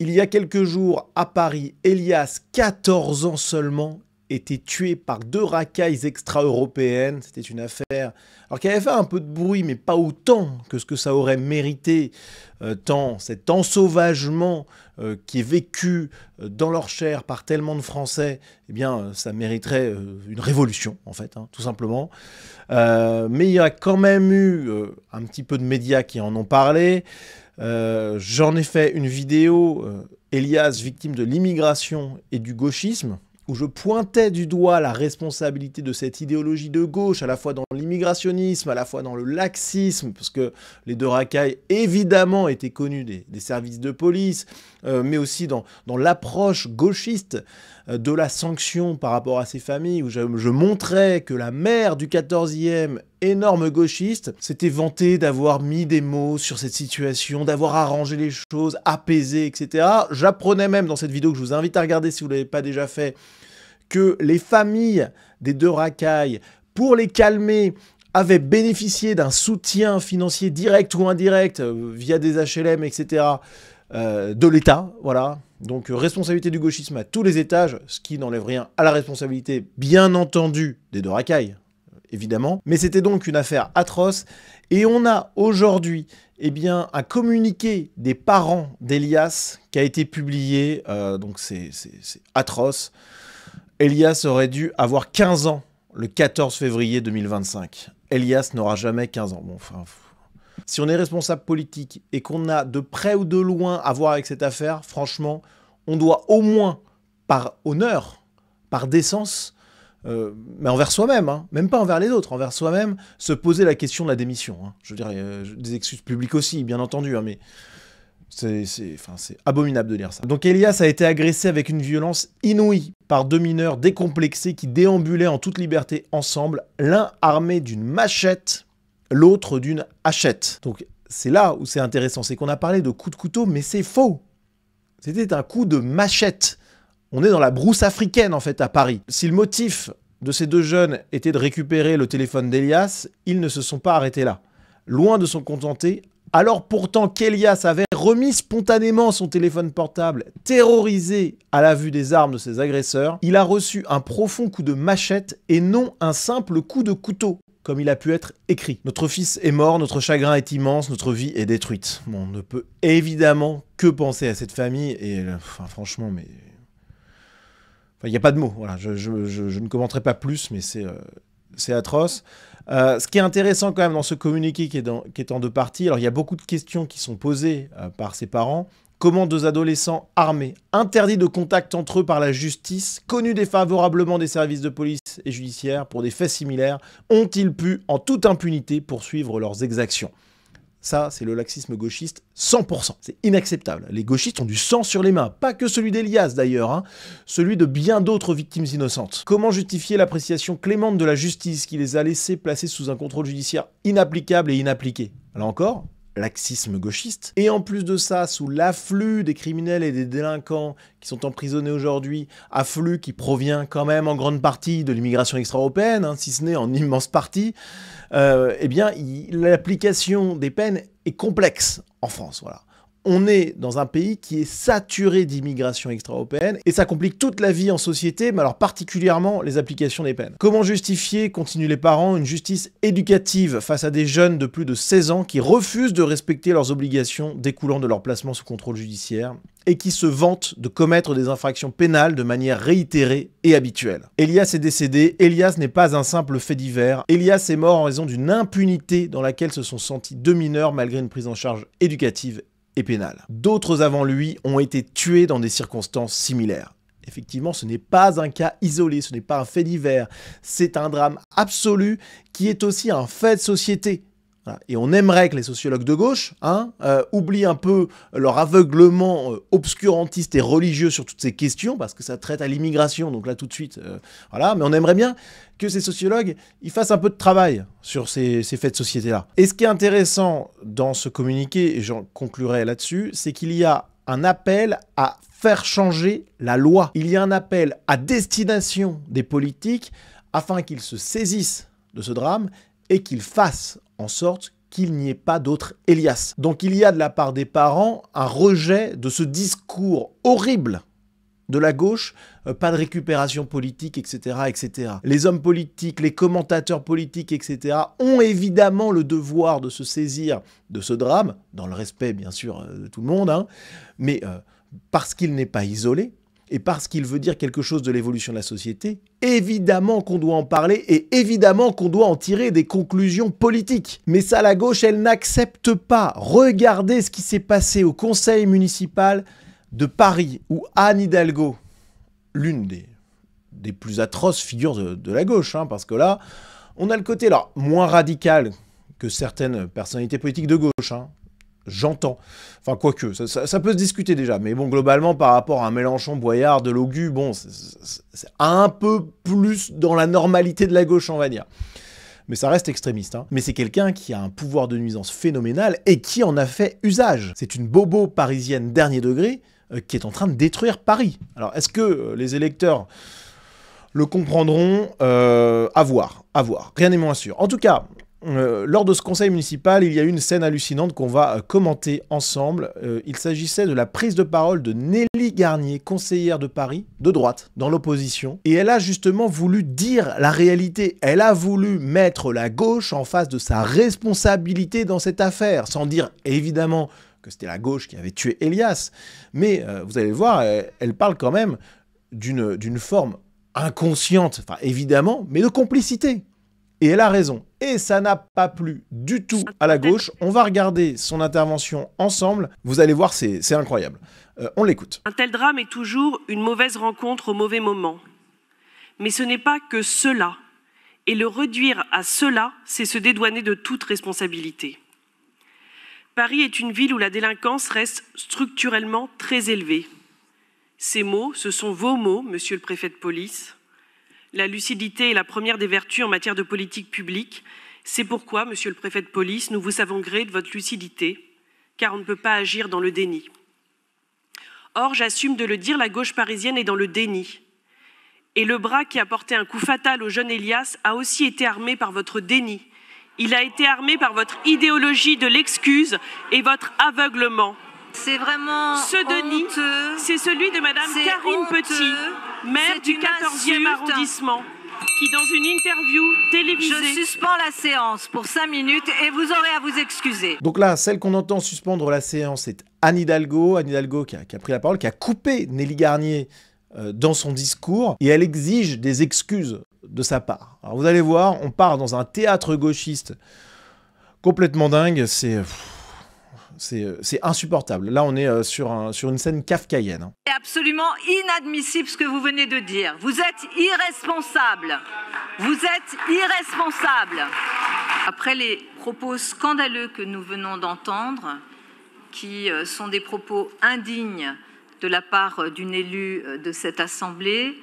Il y a quelques jours, à Paris, Elias, 14 ans seulement, était tué par 2 racailles extra-européennes. C'était une affaire qui avait fait un peu de bruit, mais pas autant que ce que ça aurait mérité, tant cet ensauvagement qui est vécu dans leur chair par tellement de Français, eh bien, ça mériterait une révolution, en fait, hein, tout simplement. Mais il y a quand même eu un petit peu de médias qui en ont parlé. J'en ai fait une vidéo, Elias, victime de l'immigration et du gauchisme, où je pointais du doigt la responsabilité de cette idéologie de gauche, à la fois dans l'immigrationnisme, à la fois dans le laxisme, parce que les 2 racailles, évidemment, étaient connus des services de police, mais aussi dans l'approche gauchiste de la sanction par rapport à ces familles, où je montrais que la mère du 14e, énorme gauchiste, s'était vantée d'avoir mis des mots sur cette situation, d'avoir arrangé les choses, apaisé, etc. J'apprenais même dans cette vidéo que je vous invite à regarder si vous ne l'avez pas déjà fait, que les familles des 2 racailles, pour les calmer, avaient bénéficié d'un soutien financier direct ou indirect via des HLM, etc., de l'État, voilà. Donc responsabilité du gauchisme à tous les étages, ce qui n'enlève rien à la responsabilité, bien entendu, des 2 racailles, évidemment. Mais c'était donc une affaire atroce, et on a aujourd'hui, eh bien, un communiqué des parents d'Elias qui a été publié, donc c'est atroce. Elias aurait dû avoir 15 ans le 14 février 2025. Elias n'aura jamais 15 ans. Bon, enfin, si on est responsable politique et qu'on a de près ou de loin à voir avec cette affaire, franchement, on doit au moins, par honneur, par décence, mais envers soi-même, hein, même pas envers les autres, envers soi-même, se poser la question de la démission. Hein. Je veux dire, des excuses publiques aussi, bien entendu, hein, mais c'est abominable de dire ça. Donc Elias a été agressé avec une violence inouïe par 2 mineurs décomplexés qui déambulaient en toute liberté ensemble, l'un armé d'une machette, l'autre d'une hachette. Donc c'est là où c'est intéressant, c'est qu'on a parlé de coup de couteau, mais c'est faux. C'était un coup de machette. On est dans la brousse africaine, en fait, à Paris. Si le motif de ces 2 jeunes était de récupérer le téléphone d'Elias, ils ne se sont pas arrêtés là. Loin de s'en contenter, alors pourtant qu'Elias avait remis spontanément son téléphone portable, terrorisé à la vue des armes de ses agresseurs, il a reçu un profond coup de machette et non un simple coup de couteau, comme il a pu être écrit. Notre fils est mort, notre chagrin est immense, notre vie est détruite. Bon, on ne peut évidemment que penser à cette famille, et enfin, franchement, mais... il n'y a pas de mots, voilà. Je ne commenterai pas plus, mais c'est atroce. Ce qui est intéressant quand même dans ce communiqué qui est en 2 parties, alors il y a beaucoup de questions qui sont posées par ses parents. Comment 2 adolescents armés, interdits de contact entre eux par la justice, connus défavorablement des services de police et judiciaires pour des faits similaires, ont-ils pu, en toute impunité, poursuivre leurs exactions ? Ça, c'est le laxisme gauchiste 100%. C'est inacceptable. Les gauchistes ont du sang sur les mains. Pas que celui d'Elias d'ailleurs, hein. Celui de bien d'autres victimes innocentes. Comment justifier l'appréciation clémente de la justice qui les a laissés placer sous un contrôle judiciaire inapplicable et inappliqué ? Là encore, laxisme gauchiste. Et en plus de ça, sous l'afflux des criminels et des délinquants qui sont emprisonnés aujourd'hui, afflux qui provient quand même en grande partie de l'immigration extra-européenne, hein, si ce n'est en immense partie, eh bien, l'application des peines est complexe en France, voilà. On est dans un pays qui est saturé d'immigration extra-européenne et ça complique toute la vie en société, mais alors particulièrement les applications des peines. Comment justifier, continuent les parents, une justice éducative face à des jeunes de plus de 16 ans qui refusent de respecter leurs obligations découlant de leur placement sous contrôle judiciaire et qui se vantent de commettre des infractions pénales de manière réitérée et habituelle. Elias est décédé, Elias n'est pas un simple fait divers, Elias est mort en raison d'une impunité dans laquelle se sont sentis 2 mineurs malgré une prise en charge éducative et pénale. D'autres avant lui ont été tués dans des circonstances similaires. Effectivement, ce n'est pas un cas isolé, ce n'est pas un fait divers, c'est un drame absolu qui est aussi un fait de société. Voilà. Et on aimerait que les sociologues de gauche oublient un peu leur aveuglement obscurantiste et religieux sur toutes ces questions, parce que ça traite à l'immigration, donc là tout de suite, voilà. Mais on aimerait bien que ces sociologues ils fassent un peu de travail sur ces faits de société-là. Et ce qui est intéressant dans ce communiqué, et j'en conclurai là-dessus, c'est qu'il y a un appel à faire changer la loi. Il y a un appel à destination des politiques afin qu'ils se saisissent de ce drame et qu'ils fassent en sorte qu'il n'y ait pas d'autre Elias. Donc il y a de la part des parents un rejet de ce discours horrible de la gauche, pas de récupération politique, etc., etc. Les hommes politiques, les commentateurs politiques, etc., ont évidemment le devoir de se saisir de ce drame, dans le respect, bien sûr, de tout le monde, hein, mais parce qu'il n'est pas isolé, et parce qu'il veut dire quelque chose de l'évolution de la société, évidemment qu'on doit en parler, et évidemment qu'on doit en tirer des conclusions politiques. Mais ça, la gauche, elle n'accepte pas. Regardez ce qui s'est passé au conseil municipal de Paris, où Anne Hidalgo, l'une des plus atroces figures de la gauche, hein, parce que là, on a le côté alors, moins radical que certaines personnalités politiques de gauche, hein, j'entends. Enfin, quoique, ça peut se discuter déjà, mais bon, globalement, par rapport à un Mélenchon, Boyard, Delogu, bon, c'est un peu plus dans la normalité de la gauche, on va dire. Mais ça reste extrémiste, hein. Mais c'est quelqu'un qui a un pouvoir de nuisance phénoménal et qui en a fait usage. C'est une bobo parisienne dernier degré, qui est en train de détruire Paris. Alors, est-ce que les électeurs le comprendront? À voir, à voir. Rien n'est moins sûr. En tout cas, lors de ce conseil municipal, il y a eu une scène hallucinante qu'on va commenter ensemble. Il s'agissait de la prise de parole de Nelly Garnier, conseillère de Paris, de droite, dans l'opposition. Et elle a justement voulu dire la réalité. Elle a voulu mettre la gauche en face de sa responsabilité dans cette affaire, sans dire, évidemment, que c'était la gauche qui avait tué Elias. Mais vous allez voir, elle parle quand même d'une forme inconsciente, enfin évidemment, mais de complicité. Et elle a raison. Et ça n'a pas plu du tout à la gauche. On va regarder son intervention ensemble. Vous allez voir, c'est incroyable. On l'écoute. Un tel drame est toujours une mauvaise rencontre au mauvais moment. Mais ce n'est pas que cela. Et le réduire à cela, c'est se dédouaner de toute responsabilité. Paris est une ville où la délinquance reste structurellement très élevée. Ces mots, ce sont vos mots, monsieur le préfet de police. La lucidité est la première des vertus en matière de politique publique. C'est pourquoi, monsieur le préfet de police, nous vous savons gré de votre lucidité, car on ne peut pas agir dans le déni. Or, j'assume de le dire, la gauche parisienne est dans le déni. Et le bras qui a porté un coup fatal au jeune Elias a aussi été armé par votre déni. Il a été armé par votre idéologie de l'excuse et votre aveuglement. C'est vraiment ce déni, c'est celui de madame Karine Petit, maire du 14e arrondissement, qui dans une interview télévisée... Je suspends la séance pour 5 minutes et vous aurez à vous excuser. Donc là, celle qu'on entend suspendre la séance, c'est Anne Hidalgo. Anne Hidalgo qui a pris la parole, qui a coupé Nelly Garnier dans son discours, et elle exige des excuses de sa part. Alors vous allez voir, on part dans un théâtre gauchiste complètement dingue, c'est insupportable. Là, on est sur une scène kafkaïenne. C'est absolument inadmissible ce que vous venez de dire. Vous êtes irresponsable. Vous êtes irresponsable. Après les propos scandaleux que nous venons d'entendre, qui sont des propos indignes de la part d'une élue de cette assemblée,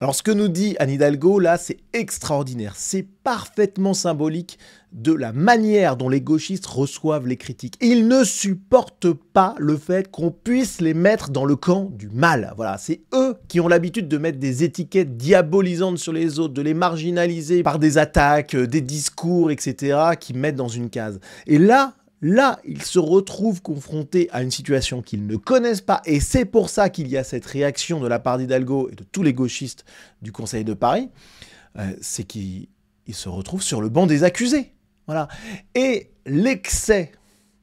Alors ce que nous dit Anne Hidalgo, là, c'est extraordinaire. C'est parfaitement symbolique de la manière dont les gauchistes reçoivent les critiques. Ils ne supportent pas le fait qu'on puisse les mettre dans le camp du mal. Voilà, c'est eux qui ont l'habitude de mettre des étiquettes diabolisantes sur les autres, de les marginaliser par des attaques, des discours, etc., qui mettent dans une case. Et là, ils se retrouvent confrontés à une situation qu'ils ne connaissent pas, et c'est pour ça qu'il y a cette réaction de la part d'Hidalgo et de tous les gauchistes du Conseil de Paris, c'est qu'ils se retrouvent sur le banc des accusés. Voilà. Et l'excès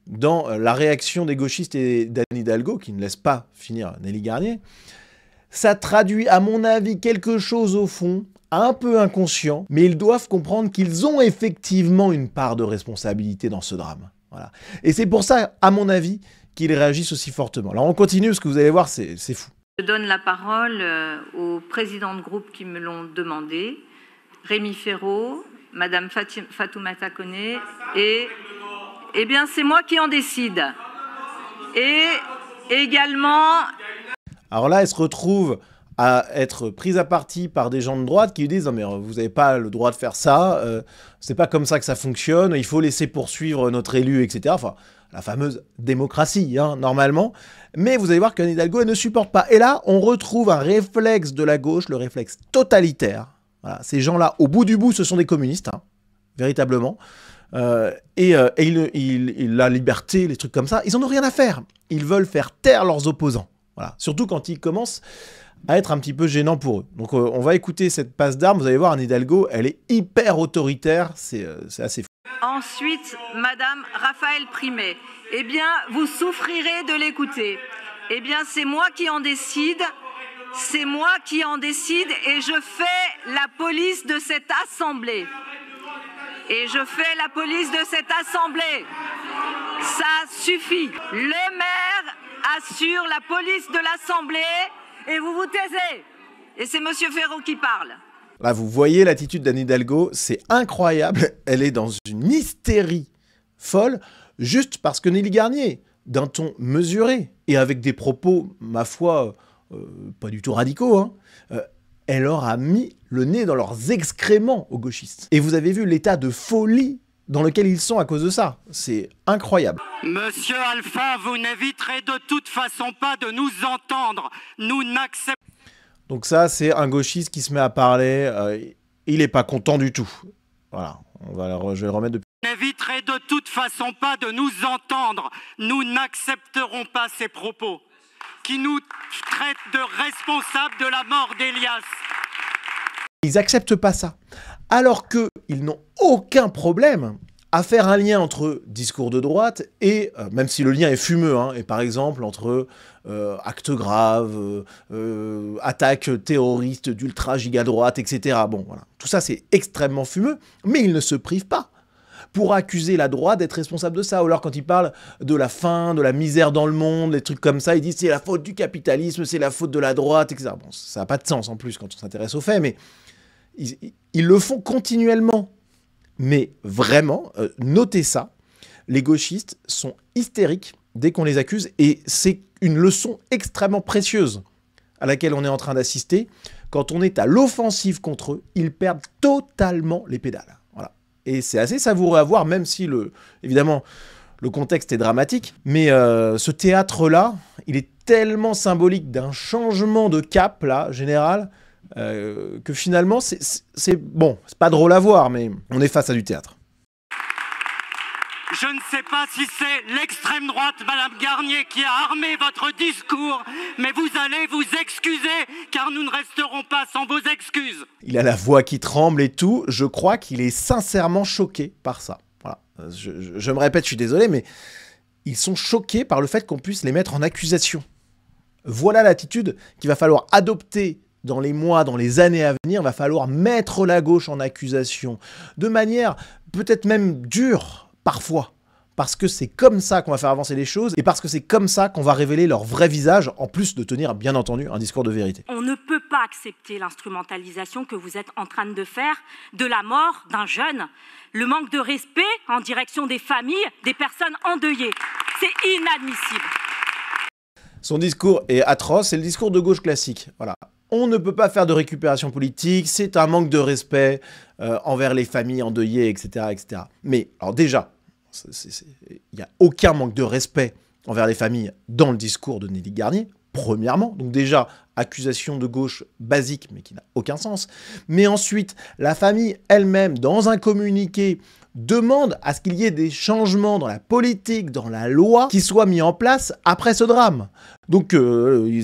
dans la réaction des gauchistes et d'Anne Hidalgo, qui ne laisse pas finir Nelly Garnier, ça traduit, à mon avis, quelque chose au fond, un peu inconscient, mais ils doivent comprendre qu'ils ont effectivement une part de responsabilité dans ce drame. Voilà. Et c'est pour ça, à mon avis, qu'ils réagissent aussi fortement. Alors on continue, parce que vous allez voir, c'est fou. Je donne la parole aux présidents de groupe qui me l'ont demandé, Rémi Féraud, Madame Fatoumata Koné, et eh bien c'est moi qui en décide. Et également... Alors là, elle se retrouve à être prise à partie par des gens de droite qui lui disent « Non mais vous n'avez pas le droit de faire ça, c'est pas comme ça que ça fonctionne, il faut laisser poursuivre notre élu, etc. » Enfin, la fameuse démocratie, hein, normalement. Mais vous allez voir qu'Anne Hidalgo, elle ne supporte pas. Et là, on retrouve un réflexe de la gauche, le réflexe totalitaire. Voilà, ces gens-là, au bout du bout, ce sont des communistes, hein, véritablement. la liberté, les trucs comme ça, ils en ont rien à faire. Ils veulent faire taire leurs opposants. Voilà. Surtout quand ils commencent à être un petit peu gênants pour eux. Donc on va écouter cette passe d'armes. Vous allez voir, Anne Hidalgo, elle est hyper autoritaire. C'est assez fou. Ensuite, Madame Raphaël Primet. Eh bien, vous souffrirez de l'écouter. Eh bien, c'est moi qui en décide. C'est moi qui en décide et je fais la police de cette assemblée. Et je fais la police de cette assemblée. Ça suffit. Le maire assure la police de l'assemblée et vous vous taisez. Et c'est Monsieur Ferraud qui parle. Là, vous voyez l'attitude d'Anne Hidalgo, c'est incroyable. Elle est dans une hystérie folle, juste parce que Nelly Garnier, d'un ton mesuré et avec des propos, ma foi, pas du tout radicaux, hein, elle leur a mis le nez dans leurs excréments aux gauchistes. Et vous avez vu l'état de folie dans lequel ils sont à cause de ça. C'est incroyable. Monsieur Alpha, vous n'éviterez de toute façon pas de nous entendre. Nous n'acceptons... Donc ça, c'est un gauchiste qui se met à parler. Il n'est pas content du tout. Voilà, je vais le remettre depuis. Vous n'éviterez de toute façon pas de nous entendre. Nous n'accepterons pas ces propos qui nous traitent de responsables de la mort d'Elias. Ils n'acceptent pas ça. Alors qu'ils n'ont aucun problème à faire un lien entre discours de droite et, même si le lien est fumeux, hein, et par exemple entre actes graves, attaques terroristes d'ultra-giga-droite, etc. Bon, voilà. Tout ça, c'est extrêmement fumeux, mais ils ne se privent pas pour accuser la droite d'être responsable de ça. Ou alors quand ils parlent de la faim, de la misère dans le monde, des trucs comme ça, ils disent c'est la faute du capitalisme, c'est la faute de la droite, etc. Bon, ça n'a pas de sens en plus quand on s'intéresse aux faits, mais ils le font continuellement. Mais vraiment, notez ça, les gauchistes sont hystériques dès qu'on les accuse, et c'est une leçon extrêmement précieuse à laquelle on est en train d'assister. Quand on est à l'offensive contre eux, ils perdent totalement les pédales. Voilà. Et c'est assez savoureux à voir, même si, évidemment, le contexte est dramatique. Mais ce théâtre-là, il est tellement symbolique d'un changement de cap, là, général, que finalement, c'est bon, c'est pas drôle à voir, mais on est face à du théâtre. Je ne sais pas si c'est l'extrême droite, Madame Garnier, qui a armé votre discours, mais vous allez vous excuser, car nous ne resterons pas sans vos excuses. Il a la voix qui tremble et tout. Je crois qu'il est sincèrement choqué par ça. Voilà. Je me répète, je suis désolé, mais ils sont choqués par le fait qu'on puisse les mettre en accusation. Voilà l'attitude qu'il va falloir adopter dans les mois, dans les années à venir. Il va falloir mettre la gauche en accusation de manière peut-être même dure, parfois, parce que c'est comme ça qu'on va faire avancer les choses et parce que c'est comme ça qu'on va révéler leur vrai visage, en plus de tenir, bien entendu, un discours de vérité. On ne peut pas accepter l'instrumentalisation que vous êtes en train de faire de la mort d'un jeune, le manque de respect en direction des familles, des personnes endeuillées. C'est inadmissible. Son discours est atroce, c'est le discours de gauche classique. Voilà. On ne peut pas faire de récupération politique, c'est un manque de respect envers les familles endeuillées, etc. etc. Mais, alors déjà, il n'y a aucun manque de respect envers les familles dans le discours de Nelly Garnier, premièrement. Donc déjà, accusation de gauche basique, mais qui n'a aucun sens. Mais ensuite, la famille elle-même, dans un communiqué, demande à ce qu'il y ait des changements dans la politique, dans la loi, qui soient mis en place après ce drame. Donc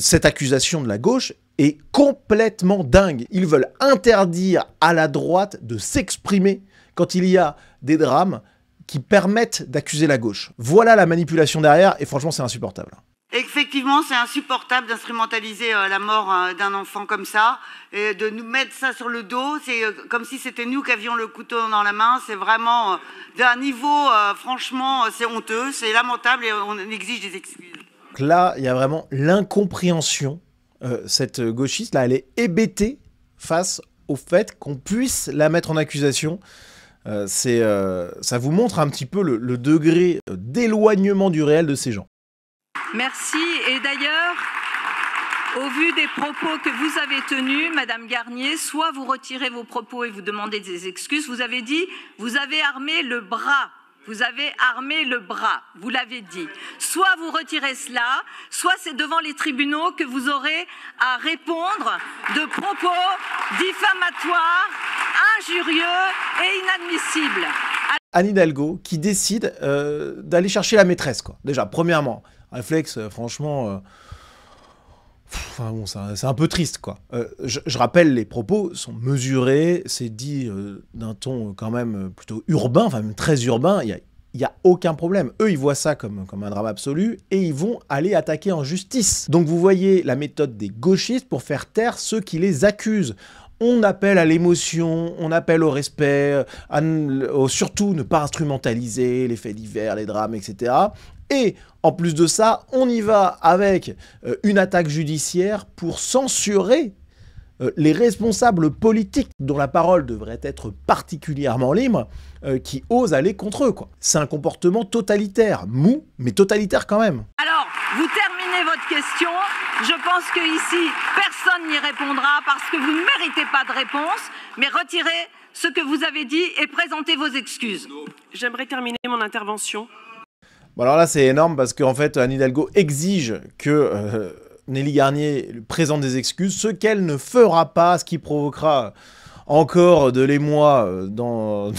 cette accusation de la gauche est complètement dingue. Ils veulent interdire à la droite de s'exprimer quand il y a des drames qui permettent d'accuser la gauche. Voilà la manipulation derrière, et franchement, c'est insupportable. Effectivement, c'est insupportable d'instrumentaliser la mort d'un enfant comme ça, et de nous mettre ça sur le dos. C'est comme si c'était nous qui avions le couteau dans la main. C'est vraiment d'un niveau, franchement, c'est honteux, c'est lamentable, et on exige des excuses. Donc là, il y a vraiment l'incompréhension. Cette gauchiste-là, elle est hébétée face au fait qu'on puisse la mettre en accusation. Ça vous montre un petit peu le degré d'éloignement du réel de ces gens. Merci. Et d'ailleurs, au vu des propos que vous avez tenus, Madame Garnier, soit vous retirez vos propos et vous demandez des excuses. Vous avez dit, vous avez armé le bras. Vous avez armé le bras, vous l'avez dit. Soit vous retirez cela, soit c'est devant les tribunaux que vous aurez à répondre de propos diffamatoires, injurieux et inadmissibles. Anne Hidalgo qui décide d'aller chercher la maîtresse, quoi. Déjà, premièrement, réflexe, franchement... Enfin bon, c'est un peu triste, quoi. Je rappelle, les propos sont mesurés, c'est dit d'un ton quand même plutôt urbain, enfin même très urbain, il y a aucun problème. Eux, ils voient ça comme un drame absolu et ils vont aller attaquer en justice. Donc vous voyez la méthode des gauchistes pour faire taire ceux qui les accusent. On appelle à l'émotion, on appelle au respect, surtout ne pas instrumentaliser les faits divers, les drames, etc. Et en plus de ça, on y va avec une attaque judiciaire pour censurer les responsables politiques dont la parole devrait être particulièrement libre, qui osent aller contre eux, quoi. C'est un comportement totalitaire, mou, mais totalitaire quand même. Alors, vous terminez votre question. Je pense qu'ici, personne n'y répondra parce que vous ne méritez pas de réponse, mais retirez ce que vous avez dit et présentez vos excuses. J'aimerais terminer mon intervention. Bon alors là, c'est énorme parce qu'en fait, Anne Hidalgo exige que Nelly Garnier présente des excuses, ce qu'elle ne fera pas, ce qui provoquera encore de l'émoi dans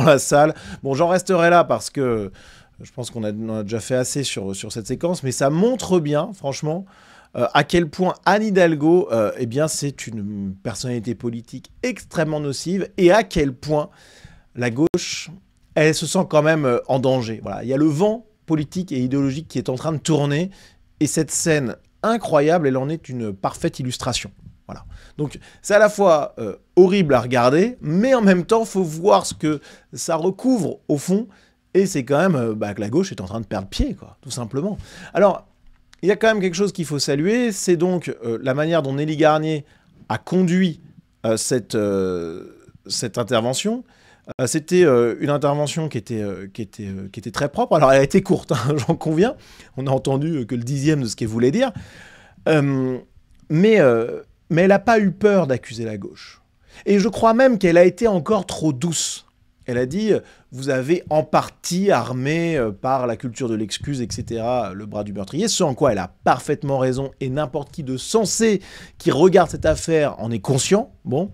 la salle. Bon, j'en resterai là parce que je pense qu'on a déjà fait assez sur cette séquence, mais ça montre bien, franchement, à quel point Anne Hidalgo, eh bien, c'est une personnalité politique extrêmement nocive et à quel point la gauche, elle se sent quand même en danger. Voilà, il y a le vent politique et idéologique qui est en train de tourner et cette scène incroyable, elle en est une parfaite illustration. Voilà. Donc c'est à la fois horrible à regarder, mais en même temps, il faut voir ce que ça recouvre au fond, et c'est quand même que la gauche est en train de perdre pied, quoi, tout simplement. Alors, il y a quand même quelque chose qu'il faut saluer, c'est donc la manière dont Nelly Garnier a conduit cette intervention. C'était une intervention qui était très propre. Alors, elle a été courte, hein, j'en conviens. On a entendu que le 10e de ce qu'elle voulait dire. Mais elle n'a pas eu peur d'accuser la gauche. Et je crois même qu'elle a été encore trop douce. Elle a dit « Vous avez en partie armé par la culture de l'excuse, etc., le bras du meurtrier », ce en quoi elle a parfaitement raison, et n'importe qui de sensé qui regarde cette affaire en est conscient. Bon.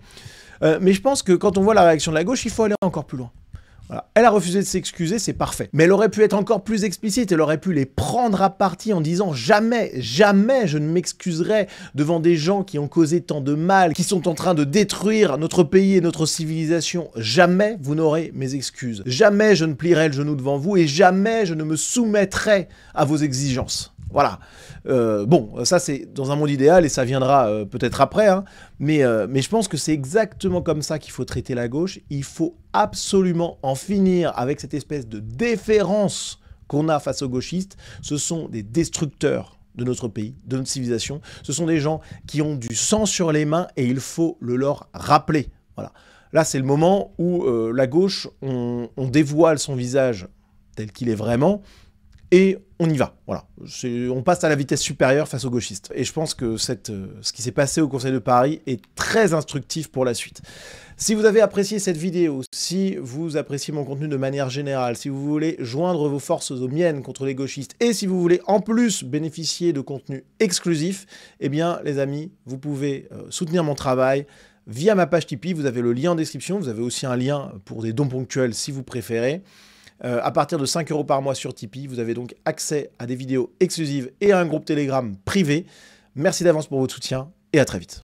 Mais je pense que quand on voit la réaction de la gauche, il faut aller encore plus loin. Voilà. Elle a refusé de s'excuser, c'est parfait. Mais elle aurait pu être encore plus explicite, elle aurait pu les prendre à partie en disant « Jamais, jamais je ne m'excuserai devant des gens qui ont causé tant de mal, qui sont en train de détruire notre pays et notre civilisation. Jamais vous n'aurez mes excuses. Jamais je ne plierai le genou devant vous et jamais je ne me soumettrai à vos exigences. » Voilà. Bon, ça c'est dans un monde idéal et ça viendra peut-être après, hein, mais je pense que c'est exactement comme ça qu'il faut traiter la gauche. Il faut absolument en finir avec cette espèce de déférence qu'on a face aux gauchistes. Ce sont des destructeurs de notre pays, de notre civilisation. Ce sont des gens qui ont du sang sur les mains et il faut le leur rappeler. Voilà. Là, c'est le moment où la gauche, on dévoile son visage tel qu'il est vraiment. Et on y va, voilà. On passe à la vitesse supérieure face aux gauchistes. Et je pense que ce qui s'est passé au Conseil de Paris est très instructif pour la suite. Si vous avez apprécié cette vidéo, si vous appréciez mon contenu de manière générale, si vous voulez joindre vos forces aux miennes contre les gauchistes, et si vous voulez en plus bénéficier de contenu exclusif, eh bien les amis, vous pouvez soutenir mon travail via ma page Tipeee. Vous avez le lien en description, vous avez aussi un lien pour des dons ponctuels si vous préférez. À partir de 5 € par mois sur Tipeee, vous avez donc accès à des vidéos exclusives et à un groupe Telegram privé. Merci d'avance pour votre soutien et à très vite.